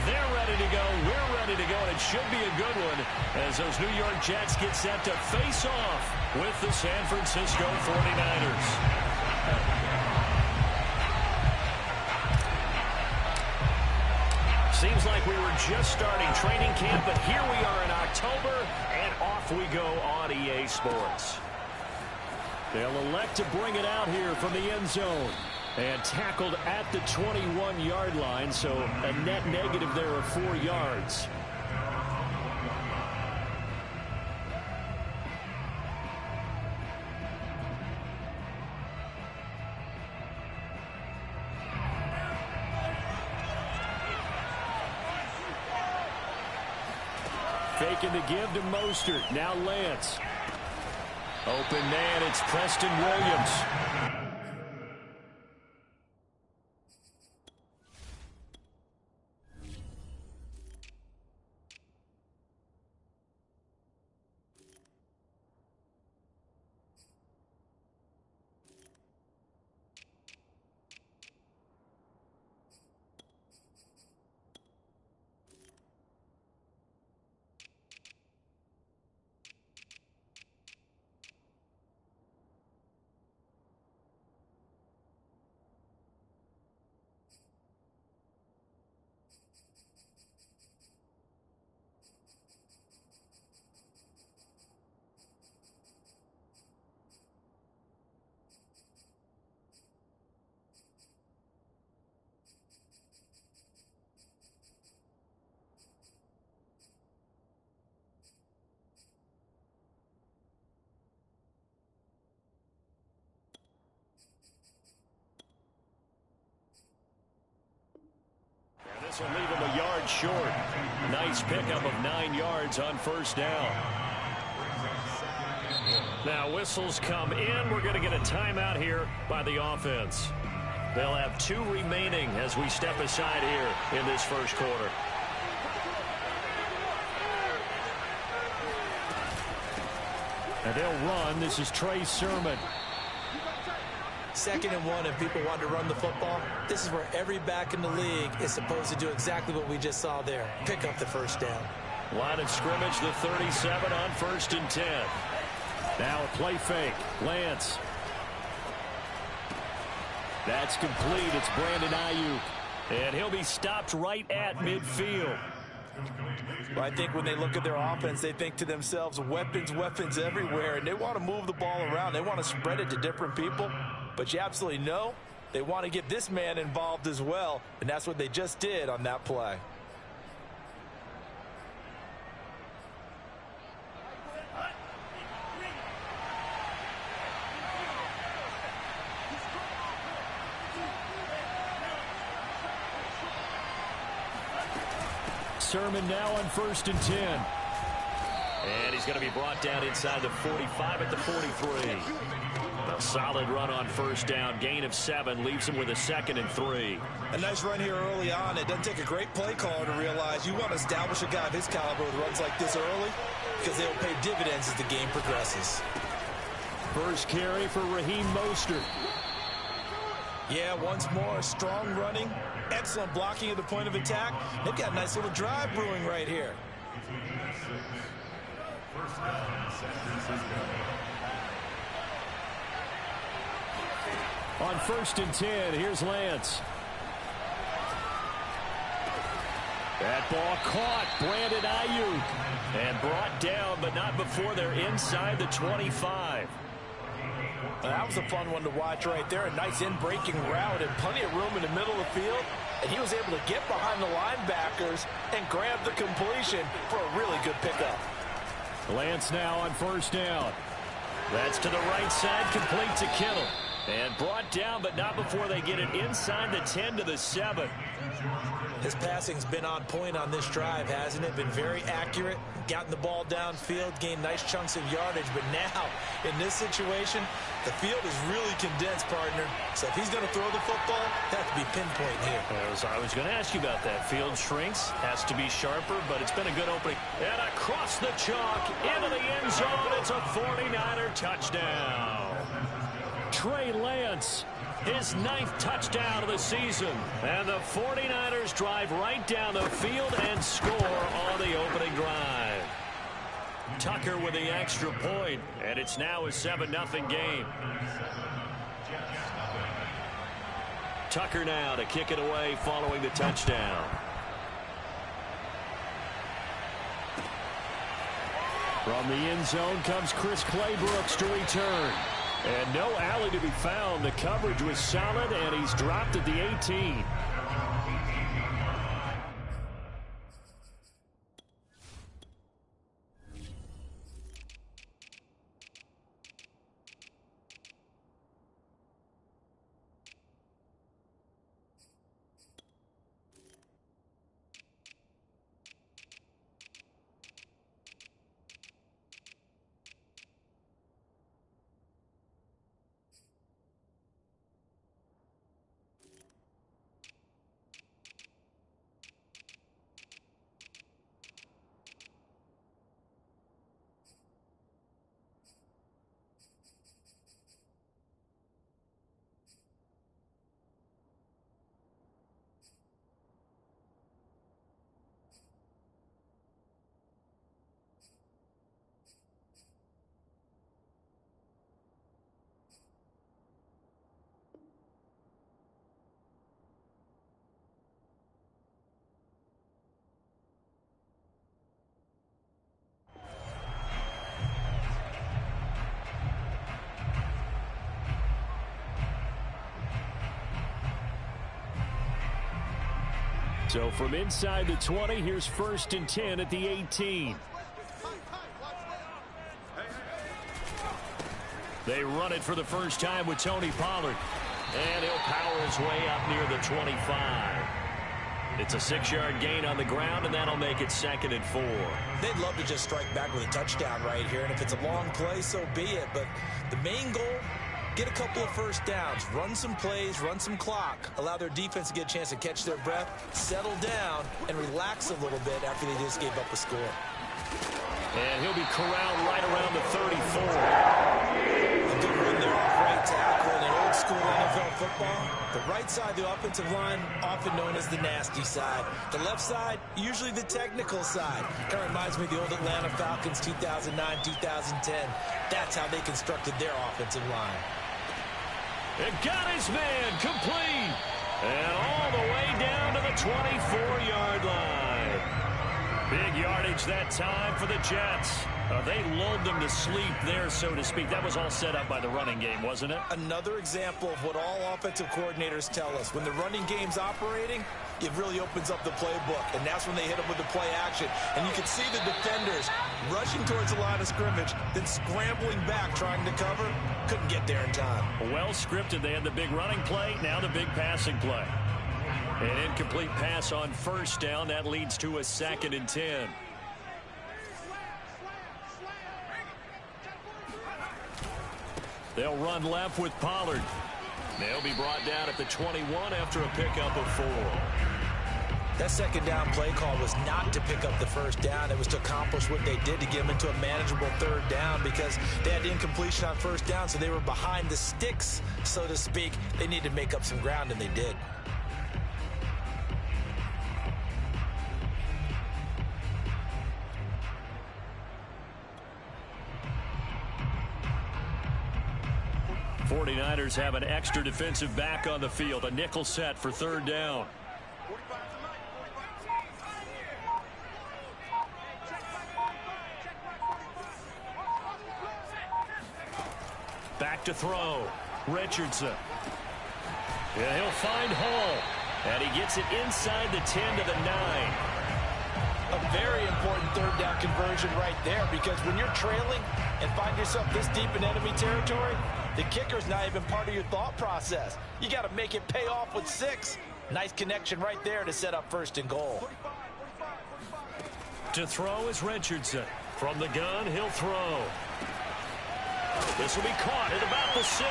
They're ready to go. We're ready to go. And it should be a good one as those New York Jets get set to face off with the San Francisco 49ers. Seems like we were just starting training camp, but here we are in October, and off we go on EA Sports. They'll elect to bring it out here from the end zone. And tackled at the 21-yard line, so a net negative there of 4 yards. Faking the give to Mostert. Now Lance. Open man, it's Preston Williams. This will leave him a yard short. Nice pickup of 9 yards on first down. Now whistles come in. We're going to get a timeout here by the offense. They'll have 2 remaining as we step aside here in this first quarter. And they'll run. This is Trey Sermon. 2nd and 1, and people want to run the football. This is where every back in the league is supposed to do exactly what we just saw there. Pick up the first down. Line of scrimmage, the 37 on 1st and 10. Now a play fake. Lance. That's complete. It's Brandon Ayuk. And he'll be stopped right at midfield. Well, I think when they look at their offense, they think to themselves, weapons, weapons everywhere, and they want to move the ball around. They want to spread it to different people. But you absolutely know they want to get this man involved as well, and that's what they just did on that play. Sermon now on 1st and 10. And he's going to be brought down inside the 45 at the 43. A solid run on first down. Gain of 7 leaves him with a 2nd and 3. A nice run here early on. It doesn't take a great play caller to realize you want to establish a guy of his caliber with runs like this early because they'll pay dividends as the game progresses. First carry for Raheem Mostert. Yeah, once more, strong running, excellent blocking at the point of attack. They've got a nice little drive brewing right here. On 1st and 10, here's Lance. That ball caught. Brandon Ayuk. And brought down, but not before they're inside the 25. That was a fun one to watch right there. A nice in-breaking route and plenty of room in the middle of the field. And he was able to get behind the linebackers and grab the completion for a really good pickup. Lance now on first down. That's to the right side, complete to Kittle. And brought down, but not before they get it inside the 10 to the 7. His passing's been on point on this drive, hasn't it? Been very accurate, gotten the ball downfield, gained nice chunks of yardage. But now, in this situation, the field is really condensed, partner. So if he's going to throw the football, that has to be pinpoint here. I was going to ask you about that. Field shrinks, has to be sharper, but it's been a good opening. And across the chalk, into the end zone, it's a 49er touchdown. Trey Lance, his 9th touchdown of the season. And the 49ers drive right down the field and score on the opening drive. Tucker with the extra point, and it's now a 7-0 game. Tucker now to kick it away following the touchdown. From the end zone comes Chris Claybrooks to return. And no alley to be found. The coverage was solid, and he's dropped at the 18. So from inside the 20, here's 1st and 10 at the 18. They run it for the first time with Tony Pollard. And he'll power his way up near the 25. It's a 6-yard gain on the ground, and that'll make it 2nd and 4. They'd love to just strike back with a touchdown right here, and if it's a long play, so be it. But the main goal, get a couple of first downs, run some plays, run some clock, allow their defense to get a chance to catch their breath, settle down, and relax a little bit after they just gave up a score. And he'll be corralled right around the 34. A good run there off right tackle in old school NFL football. The right side of the offensive line, often known as the nasty side. The left side, usually the technical side. Kind of reminds me of the old Atlanta Falcons 2009, 2010. That's how they constructed their offensive line. It got his man complete. And all the way down to the 24-yard line. Big yardage that time for the Jets. They lulled them to sleep there, so to speak. That was all set up by the running game, wasn't it? Another example of what all offensive coordinators tell us. When the running game's operating, it really opens up the playbook, and that's when they hit them with the play action. And you can see the defenders rushing towards the line of scrimmage, then scrambling back, trying to cover. Couldn't get there in time. Well scripted. They had the big running play, now the big passing play. An incomplete pass on first down. That leads to a 2nd and 10. They'll run left with Pollard. They'll be brought down at the 21 after a pickup of 4. That second down play call was not to pick up the first down. It was to accomplish what they did to get them into a manageable 3rd down because they had incompletion on first down, so they were behind the sticks, so to speak. They needed to make up some ground, and they did. '49ers have an extra defensive back on the field. A nickel set for 3rd down. Back to throw. Richardson. Yeah, he'll find Hall. And he gets it inside the 10 to the 9. A very important 3rd down conversion right there, because when you're trailing and find yourself this deep in enemy territory, the kicker's not even part of your thought process. You got to make it pay off with 6. Nice connection right there to set up 1st and goal. To throw is Richardson. From the gun, he'll throw. This will be caught at about the 6.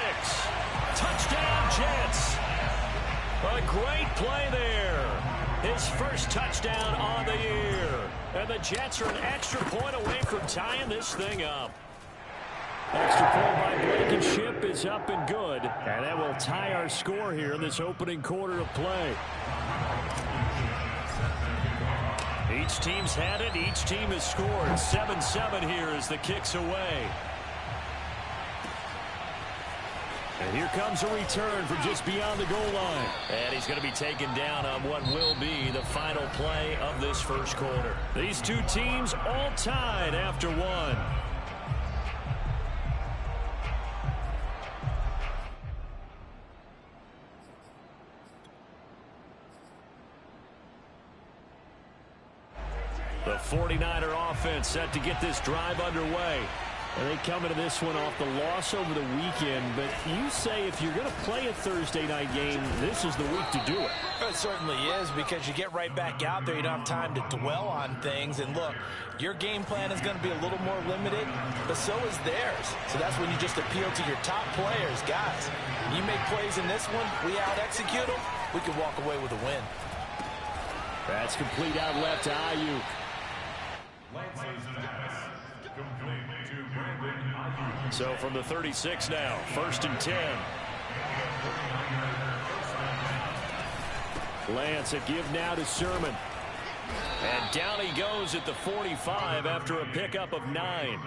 Touchdown, Jets. A great play there. His first touchdown on the year. And the Jets are an extra point away from tying this thing up. Extra point by Blankenship is up and good. And that will tie our score here in this opening quarter of play. Each team's had it. Each team has scored. 7-7 here as the kick's away. And here comes a return from just beyond the goal line. And he's going to be taken down on what will be the final play of this first quarter. These two teams all tied after one. The 49er offense set to get this drive underway. And they come into this one off the loss over the weekend. But you say if you're going to play a Thursday night game, this is the week to do it. It certainly is, because you get right back out there. You don't have time to dwell on things. And look, your game plan is going to be a little more limited, but so is theirs. So that's when you just appeal to your top players. Guys, you make plays in this one, we out-execute them, we can walk away with a win. That's complete out left to Ayuk. So from the 36 now, 1st and 10. Lance a give now to Sermon. And down he goes at the 45 after a pickup of 9.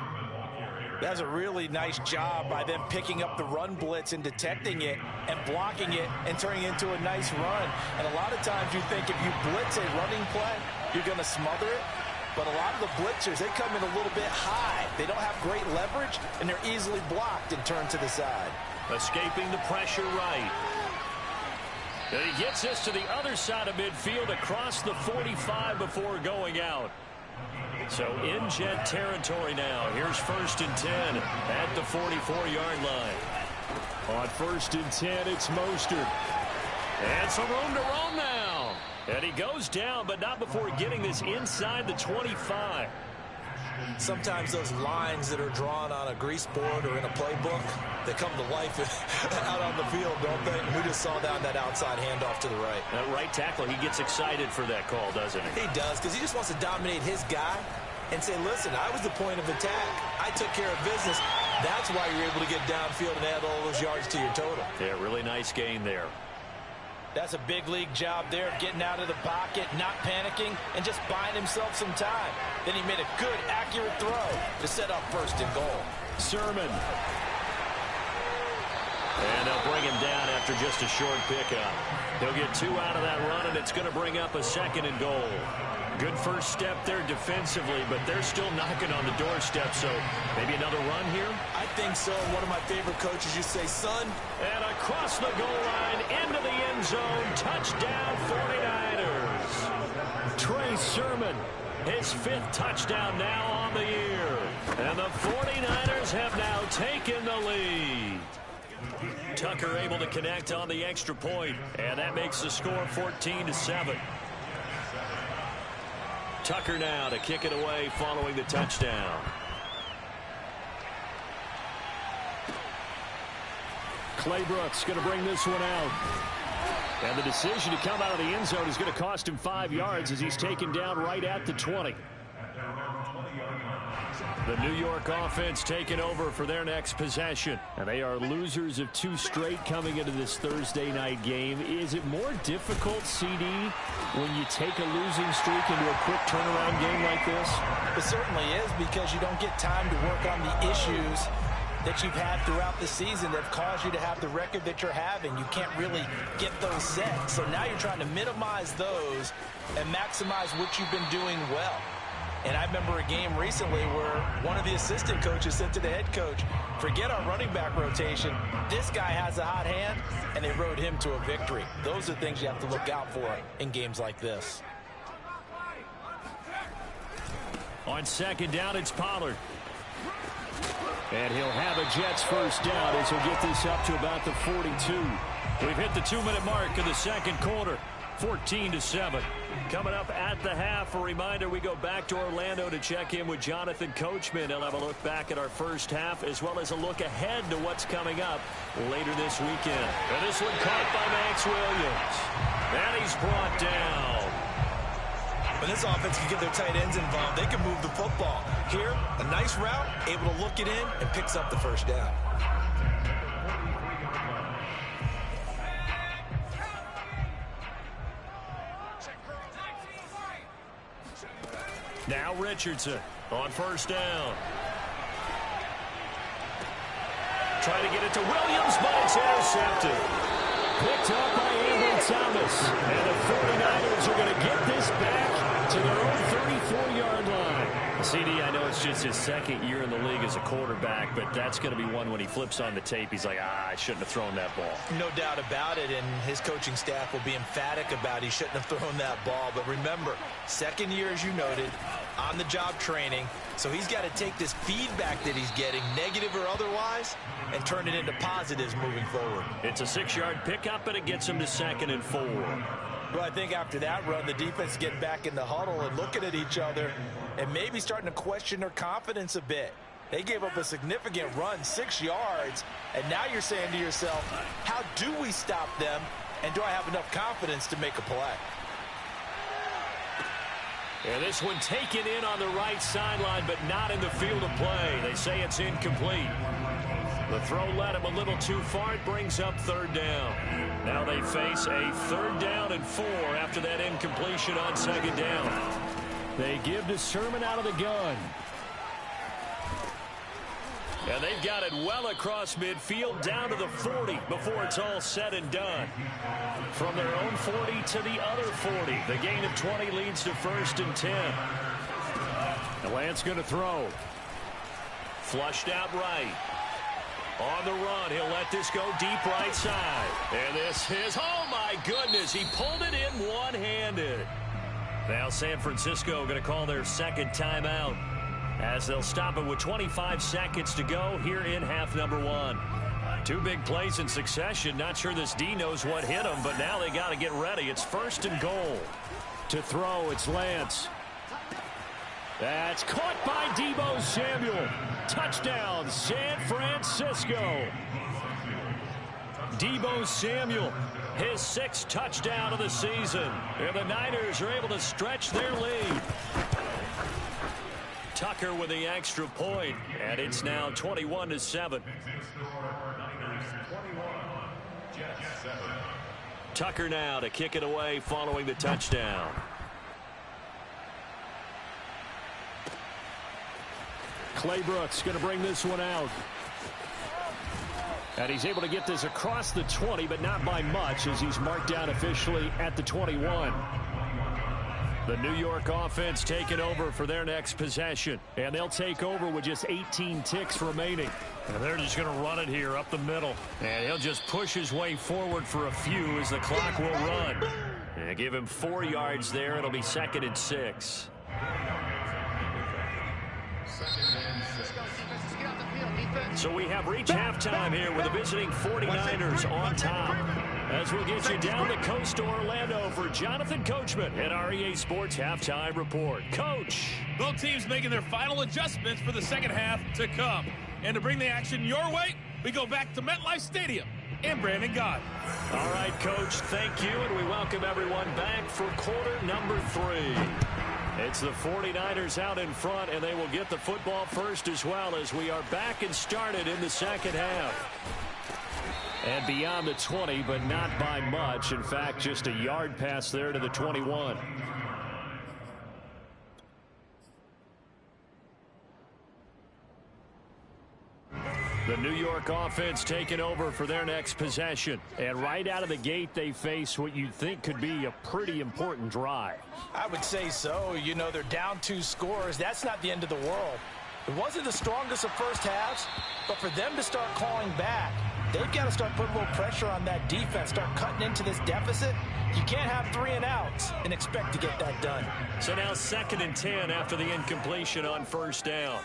That's a really nice job by them picking up the run blitz and detecting it and blocking it and turning it into a nice run. And a lot of times you think if you blitz a running play, you're going to smother it. But a lot of the blitzers, they come in a little bit high. They don't have great leverage, and they're easily blocked and turned to the side. Escaping the pressure right. And he gets this to the other side of midfield across the 45 before going out. So in Jet territory now. Here's 1st and 10 at the 44-yard line. On 1st and 10, it's Mostert. And some room to roam now. And he goes down, but not before getting this inside the 25. Sometimes those lines that are drawn on a grease board or in a playbook, they come to life out on the field, don't they? We just saw that outside handoff to the right. That right tackle, he gets excited for that call, doesn't he? He does, because he just wants to dominate his guy and say, listen, I was the point of attack. I took care of business. That's why you're able to get downfield and add all those yards to your total. Yeah, really nice gain there. That's a big league job there, getting out of the pocket, not panicking, and just buying himself some time. Then he made a good, accurate throw to set up 1st and goal. Sermon. And they'll bring him down after just a short pickup. He'll get 2 out of that run, and it's going to bring up a 2nd and goal. Good first step there defensively, but they're still knocking on the doorstep, so maybe another run here? I think so. One of my favorite coaches used to say, son. And across the goal line, into the end zone, touchdown 49ers. Trey Sermon, his 5th touchdown now on the year. And the 49ers have now taken the lead. Tucker able to connect on the extra point, and that makes the score 14-7. Tucker now to kick it away following the touchdown. Clay Brooks going to bring this one out. And the decision to come out of the end zone is going to cost him 5 yards as he's taken down right at the 20. The New York offense taking over for their next possession. And they are losers of 2 straight coming into this Thursday night game. Is it more difficult, CD, when you take a losing streak into a quick turnaround game like this? It certainly is, because you don't get time to work on the issues that you've had throughout the season that have caused you to have the record that you're having. You can't really get those set. So now you're trying to minimize those and maximize what you've been doing well. And I remember a game recently where one of the assistant coaches said to the head coach, forget our running back rotation. This guy has a hot hand, and they rode him to a victory. Those are things you have to look out for in games like this. On 2nd down, it's Pollard. And he'll have a Jets 1st down as he'll get this up to about the 42. We've hit the 2-minute mark of the 2nd quarter. 14-7. Coming up at the half, a reminder, we go back to Orlando to check in with Jonathan Coachman. He'll have a look back at our first half as well as a look ahead to what's coming up later this weekend. And this one caught by Max Williams. And he's brought down. When this offense can get their tight ends involved, they can move the football. Here, a nice route, able to look it in, and picks up the first down. Now Richardson on first down. Trying to get it to Williams, but it's intercepted. Picked up by Ambry Thomas. And the 49ers are going to get this back to their own 34-yard line. CD, I know it's just his second year in the league as a quarterback, but that's going to be one when he flips on the tape. He's like, I shouldn't have thrown that ball. No doubt about it, and his coaching staff will be emphatic about he shouldn't have thrown that ball. But remember, second year, as you noted, on-the-job training. So he's got to take this feedback that he's getting, negative or otherwise, and turn it into positives moving forward. It's a 6-yard pickup, and it gets him to 2nd and 4. Well, I think after that run, the defense is getting back in the huddle and looking at each other and maybe starting to question their confidence a bit. They gave up a significant run, 6 yards, and now you're saying to yourself, how do we stop them, and do I have enough confidence to make a play? And this one taken in on the right sideline, but not in the field of play. They say it's incomplete. The throw led him a little too far. It brings up 3rd down. Now they face a 3rd down and 4 after that incompletion on 2nd down. They give to Sermon out of the gun. And they've got it well across midfield down to the 40 before it's all said and done. From their own 40 to the other 40. The gain of 20 leads to 1st and 10. And Lance going to throw. Flushed out right. On the run, he'll let this go deep right side. And this is, oh my goodness, he pulled it in one-handed. Now San Francisco going to call their 2nd timeout as they'll stop it with 25 seconds to go here in half number 1. 2 big plays in succession. Not sure this D knows what hit him, but now they got to get ready. It's 1st and goal. To throw, it's Lance. That's caught by Deebo Samuel. Touchdown, San Francisco. Deebo Samuel, his 6th touchdown of the season. And the Niners are able to stretch their lead. Tucker with the extra point, and it's now 21-7. Tucker now to kick it away following the touchdown. Clay Brooks going to bring this one out. And he's able to get this across the 20, but not by much, as he's marked down officially at the 21. The New York offense taking over for their next possession. And they'll take over with just 18 ticks remaining. And they're just going to run it here up the middle. And he'll just push his way forward for a few as the clock will run. And give him 4 yards there. It'll be 2nd and 6. So we have reached halftime here with the visiting 49ers on top. As we'll get you down the coast to Orlando for Jonathan Coachman at our EA Sports Halftime Report. Coach. Both teams making their final adjustments for the second half to come. And to bring the action your way, we go back to MetLife Stadium in Brandon Gaudin. All right, Coach, thank you, and we welcome everyone back for quarter number 3. It's the 49ers out in front, and they will get the football first as well as we are back and started in the second half. And beyond the 20, but not by much. In fact, just a yard pass there to the 21. The New York offense taking over for their next possession. And right out of the gate, they face what you'd think could be a pretty important drive. I would say so. You know, they're down 2 scores. That's not the end of the world. It wasn't the strongest of first halves, but for them to start calling back, they've got to start putting a little pressure on that defense, start cutting into this deficit. You can't have 3 and outs and expect to get that done. So now 2nd and 10 after the incompletion on first down.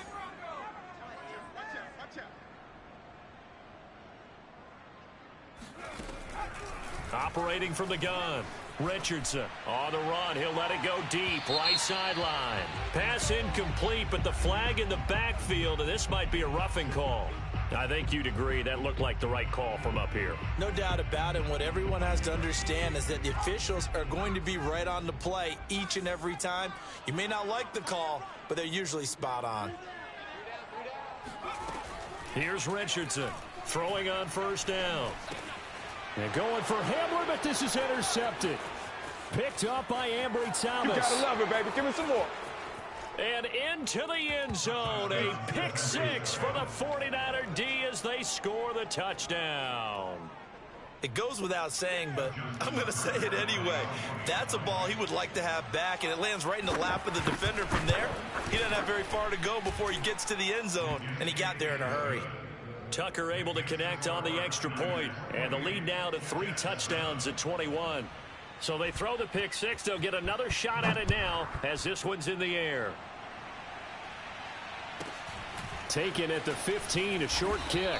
Operating from the gun. Richardson on the run. He'll let it go deep. Right sideline. Pass incomplete, but the flag in the backfield, and this might be a roughing call. I think you'd agree that looked like the right call from up here. No doubt about it. What everyone has to understand is that the officials are going to be right on the play each and every time. You may not like the call, but they're usually spot on. Here's Richardson throwing on first down. And going for Hamler, but this is intercepted. Picked up by Ambry Thomas. You gotta love it, baby. Give me some more. And into the end zone, a pick six for the 49er D as they score the touchdown. It goes without saying, but I'm going to say it anyway. That's a ball he would like to have back, and it lands right in the lap of the defender from there. He doesn't have very far to go before he gets to the end zone, and he got there in a hurry. Tucker able to connect on the extra point, and the lead now to 3 touchdowns at 21. So they throw the pick six. They'll get another shot at it now as this one's in the air. Taken at the 15, a short kick.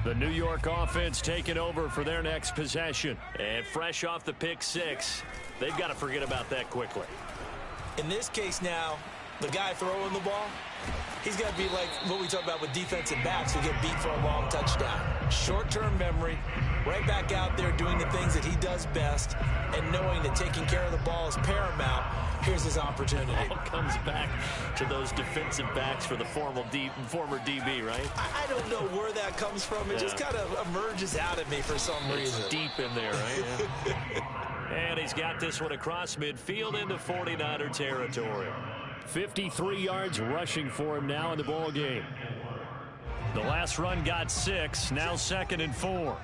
The New York offense taking over for their next possession. And fresh off the pick six, they've got to forget about that quickly. In this case now, the guy throwing the ball, he's got to be like what we talk about with defensive backs who get beat for a long touchdown. Short-term memory, right back out there doing the things that he does best, and knowing that taking care of the ball is paramount. Here's his opportunity. All comes back to those defensive backs for the former DB, right? I don't know where that comes from. It just kind of emerges out of me for some reason. It's deep in there, right? Yeah. And he's got this one across midfield into 49er territory. 53 yards rushing for him now in the ball game. The last run got 6, now 2nd and 4.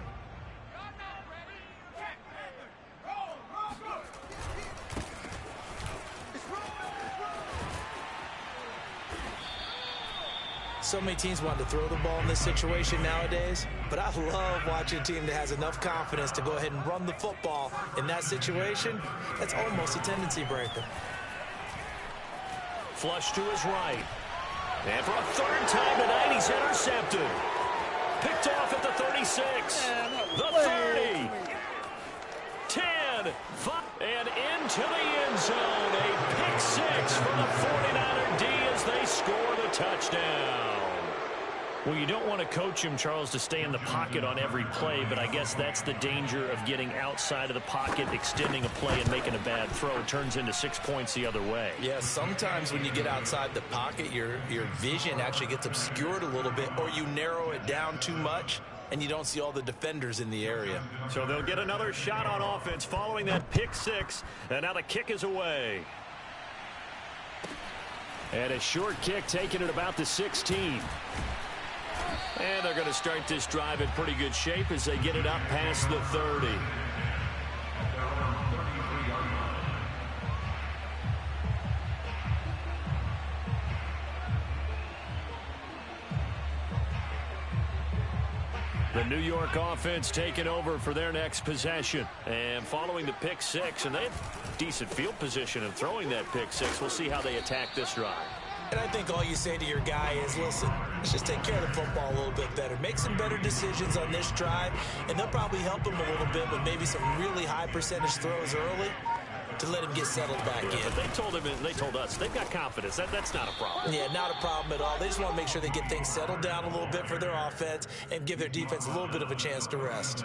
So many teams want to throw the ball in this situation nowadays, but I love watching a team that has enough confidence to go ahead and run the football in that situation. That's almost a tendency breaker. Flush to his right. And for a 3rd time tonight, he's intercepted. Picked off at the 36. The 30. 10. 5. And into the end zone. A pick six for the 49er D as they score the touchdown. Well, you don't want to coach him, Charles, to stay in the pocket on every play, but I guess that's the danger of getting outside of the pocket, extending a play, and making a bad throw. It turns into 6 points the other way. Yeah, sometimes when you get outside the pocket, your vision actually gets obscured a little bit, or you narrow it down too much, and you don't see all the defenders in the area. So they'll get another shot on offense following that pick six, and now the kick is away. And a short kick taken at about the 16. And they're going to start this drive in pretty good shape as they get it up past the 30. The New York offense taking over for their next possession. And following the pick six, and they have decent field position in throwing that pick six. We'll see how they attack this drive. And I think all you say to your guy is, listen, let's just take care of the football a little bit better. Make some better decisions on this drive, and they'll probably help him a little bit with maybe some really high percentage throws early to let him get settled back in. But they told us they've got confidence. That's not a problem. Yeah, not a problem at all. They just want to make sure they get things settled down a little bit for their offense and give their defense a little bit of a chance to rest.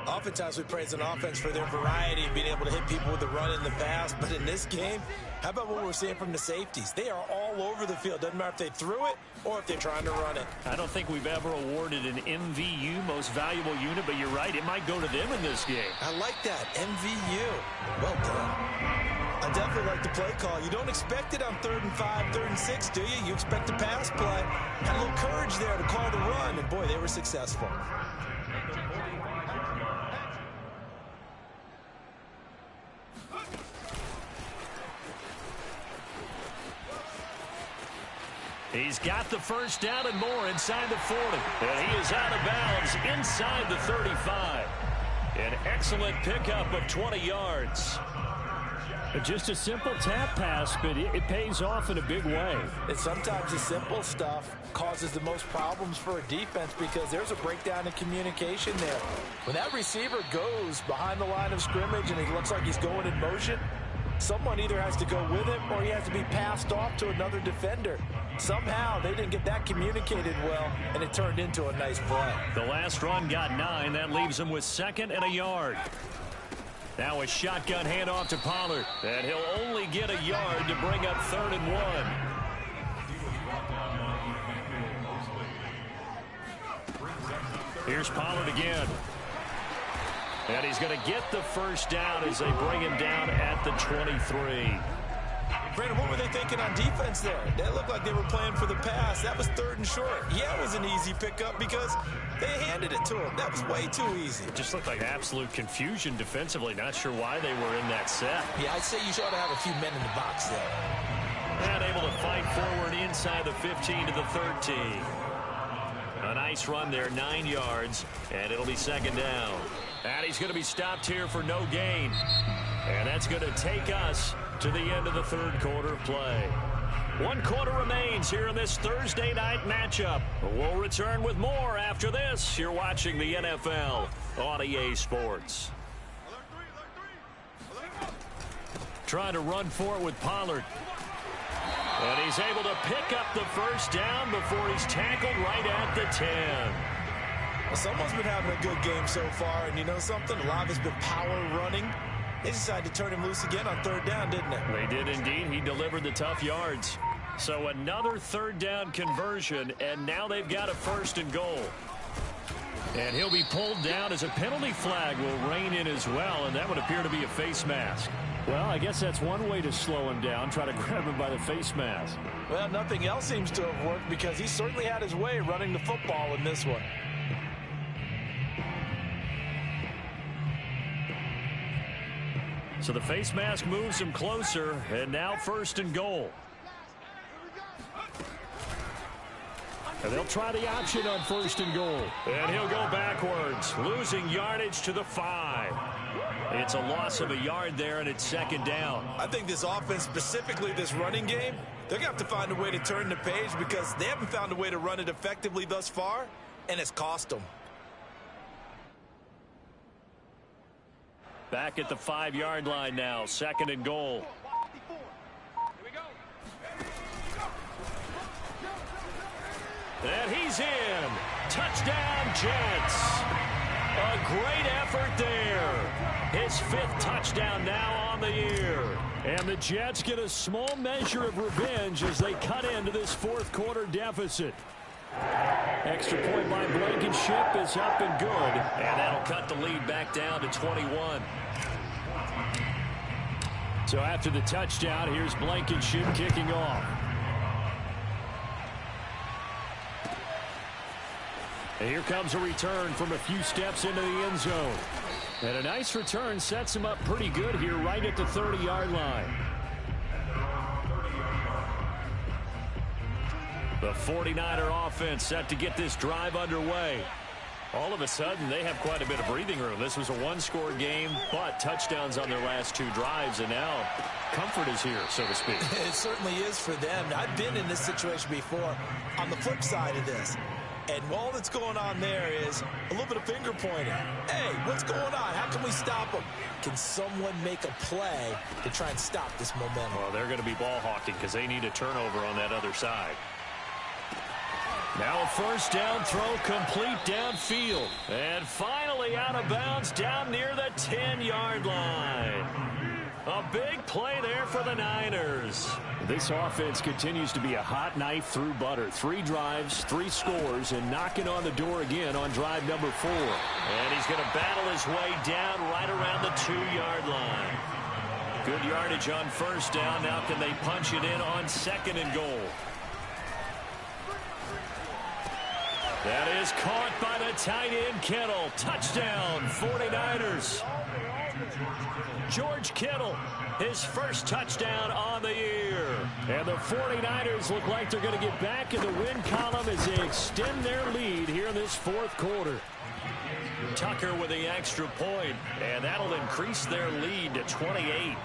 Oftentimes we praise an offense for their variety of being able to hit people with the run in the pass, but in this game, how about what we're seeing from the safeties? They are all over the field. Doesn't matter if they threw it or if they're trying to run it. I don't think we've ever awarded an MVU, most valuable unit, but you're right, it might go to them in this game. I like that, MVU. Well done. I definitely like the play call. You don't expect it on 3rd and 5, 3rd and 6, do you? You expect a pass play. Had a little courage there to call the run, and boy, they were successful. He's got the first down and more inside the 40. And he is out of bounds inside the 35. An excellent pickup of 20 yards. Just a simple tap pass, but it pays off in a big way. And sometimes the simple stuff causes the most problems for a defense because there's a breakdown in communication there. When that receiver goes behind the line of scrimmage and he looks like he's going in motion, someone either has to go with him or he has to be passed off to another defender. Somehow they didn't get that communicated well, and it turned into a nice play. The last run got 9. That leaves him with 2nd and a yard. Now a shotgun handoff to Pollard. And he'll only get a yard to bring up 3rd and 1. Here's Pollard again. And he's going to get the first down as they bring him down at the 23. Brandon, what were they thinking on defense there? They looked like they were playing for the pass. That was 3rd and short. Yeah, it was an easy pickup because they handed it to him. That was way too easy. It just looked like absolute confusion defensively. Not sure why they were in that set. Yeah, I'd say you should have a few men in the box there. And able to fight forward inside the 15 to the 13. A nice run there, 9 yards, and it'll be 2nd down. And he's going to be stopped here for no gain. And that's going to take us to the end of the 3rd quarter of play. 1 quarter remains here in this Thursday night matchup. We'll return with more after this. You're watching the NFL on EA Sports. Trying to run for it with Pollard. And he's able to pick up the first down before he's tackled right at the 10. Well, someone's been having a good game so far, and you know something? A lot of it's been power running. They decided to turn him loose again on 3rd down, didn't they? They did indeed. He delivered the tough yards. So another 3rd down conversion, and now they've got a 1st and goal. And he'll be pulled down as a penalty flag will rein in as well, and that would appear to be a face mask. Well, I guess that's one way to slow him down, try to grab him by the face mask. Well, nothing else seems to have worked because he certainly had his way running the football in this one. So the face mask moves him closer, and now 1st and goal. And they'll try the option on 1st and goal. And he'll go backwards, losing yardage to the 5. It's a loss of a yard there, and it's 2nd down. I think this offense, specifically this running game, they're going to have to find a way to turn the page because they haven't found a way to run it effectively thus far, and it's cost them. Back at the 5-yard line now, 2nd and goal. And he's in. Touchdown, Jets. A great effort there. His 5th touchdown now on the year. And the Jets get a small measure of revenge as they cut into this 4th quarter deficit. Extra point by Blankenship is up and good. And that'll cut the lead back down to 21. So after the touchdown, here's Blankenship kicking off. And here comes a return from a few steps into the end zone. And a nice return sets him up pretty good here right at the 30-yard line. The 49er offense set to get this drive underway. All of a sudden, they have quite a bit of breathing room. This was a 1-score game, but touchdowns on their last 2 drives, and now comfort is here, so to speak. It certainly is for them. I've been in this situation before on the flip side of this. And all that's going on there is a little bit of finger pointing. Hey, what's going on? How can we stop them? Can someone make a play to try and stop this momentum? Well, they're going to be ball hawking because they need a turnover on that other side. Now a 1st down throw complete downfield. And finally out of bounds down near the 10-yard line. A big play there for the Niners. This offense continues to be a hot knife through butter. 3 drives, 3 scores, and knocking on the door again on drive number 4. And he's going to battle his way down right around the 2-yard line. Good yardage on 1st down. Now can they punch it in on 2nd and goal? That is caught by the tight end, Kittle. Touchdown, 49ers. George Kittle, his 1st touchdown on the year. And the 49ers look like they're going to get back in the win column as they extend their lead here in this 4th quarter. Tucker with the extra point, and that'll increase their lead to 28.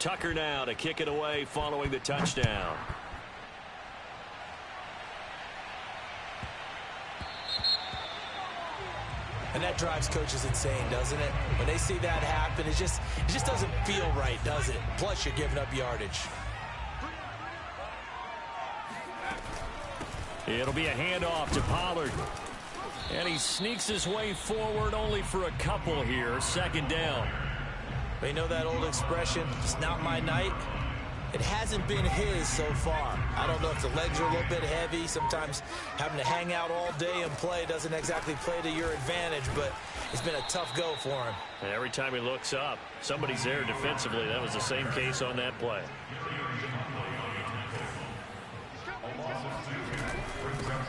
Tucker now to kick it away following the touchdown. And that drives coaches insane, doesn't it? When they see that happen, it just doesn't feel right, does it? Plus, you're giving up yardage. It'll be a handoff to Pollard. And he sneaks his way forward only for a couple here. Second down. They know that old expression, it's not my night. It hasn't been his so far. I don't know if the legs are a little bit heavy. Sometimes having to hang out all day and play doesn't exactly play to your advantage, but it's been a tough go for him. And every time he looks up, somebody's there defensively. That was the same case on that play.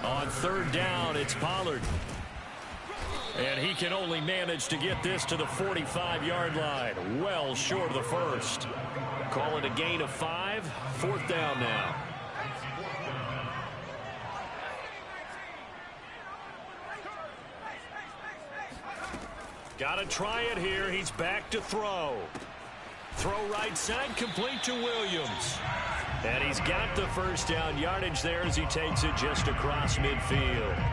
On third down, it's Pollard. And he can only manage to get this to the 45-yard line. Well short of the first. Call it a gain of 5. Fourth down now. Got to try it here. He's back to throw. Throw right side, complete to Williams. And he's got the first down yardage there as he takes it just across midfield.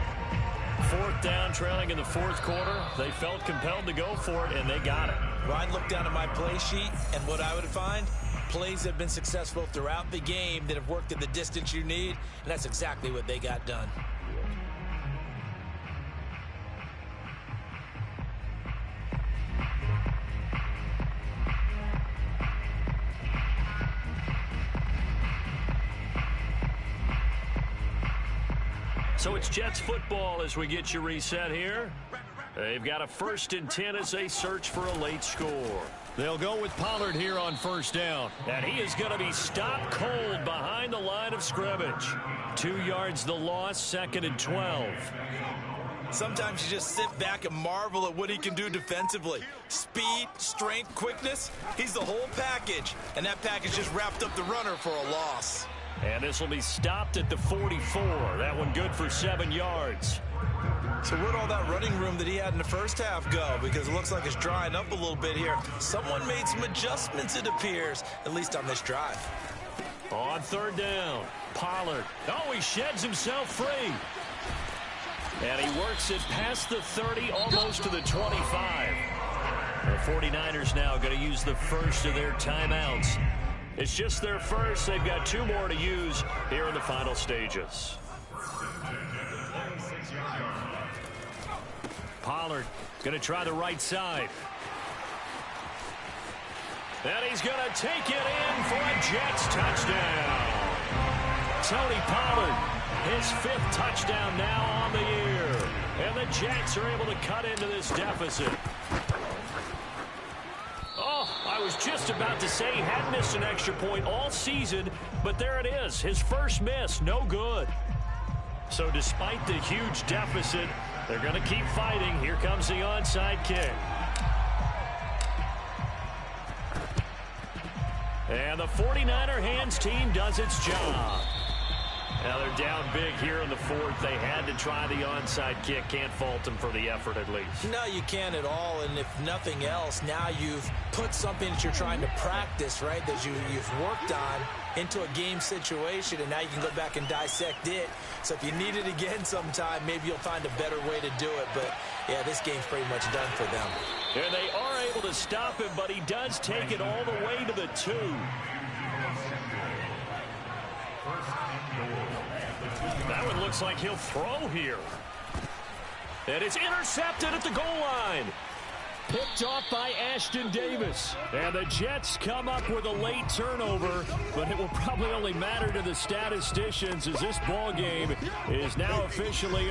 Fourth down, trailing in the fourth quarter. They felt compelled to go for it, and they got it. Ryan looked down at my play sheet, and what I would find, plays have been successful throughout the game that have worked at the distance you need, and that's exactly what they got done. So it's Jets football as we get you reset here. They've got a 1st and 10 as they search for a late score. They'll go with Pollard here on first down. And he is going to be stopped cold behind the line of scrimmage. 2 yards the loss, 2nd and 12. Sometimes you just sit back and marvel at what he can do defensively. Speed, strength, quickness, he's the whole package. And that package just wrapped up the runner for a loss. And this will be stopped at the 44. That one good for 7 yards. So where'd all that running room that he had in the first half go? Because it looks like it's drying up a little bit here. Someone made some adjustments, it appears, at least on this drive. On third down, Pollard. Oh, he sheds himself free. And he works it past the 30, almost to the 25. The 49ers now going to use the first of their timeouts. It's just their first. They've got 2 more to use here in the final stages. Pollard going to try the right side. And he's going to take it in for a Jets touchdown. Tony Pollard, his 5th touchdown now on the year. And the Jets are able to cut into this deficit. I was just about to say he had missed an extra point all season, but there it is. His first miss, no good. So despite the huge deficit, they're going to keep fighting. Here comes the onside kick. And the 49er hands team does its job. Now they're down big here in the 4th. They had to try the onside kick. Can't fault them for the effort at least. No, you can't at all. And if nothing else, now you've put something that you're trying to practice, right, that you've worked on into a game situation, and now you can go back and dissect it. So if you need it again sometime, maybe you'll find a better way to do it. But, yeah, this game's pretty much done for them. And they are able to stop him, but he does take it all the way to the 2. That one looks like he'll throw here. And it's intercepted at the goal line. Picked off by Ashton Davis. And the Jets come up with a late turnover, but it will probably only matter to the statisticians as this ball game is now officially over.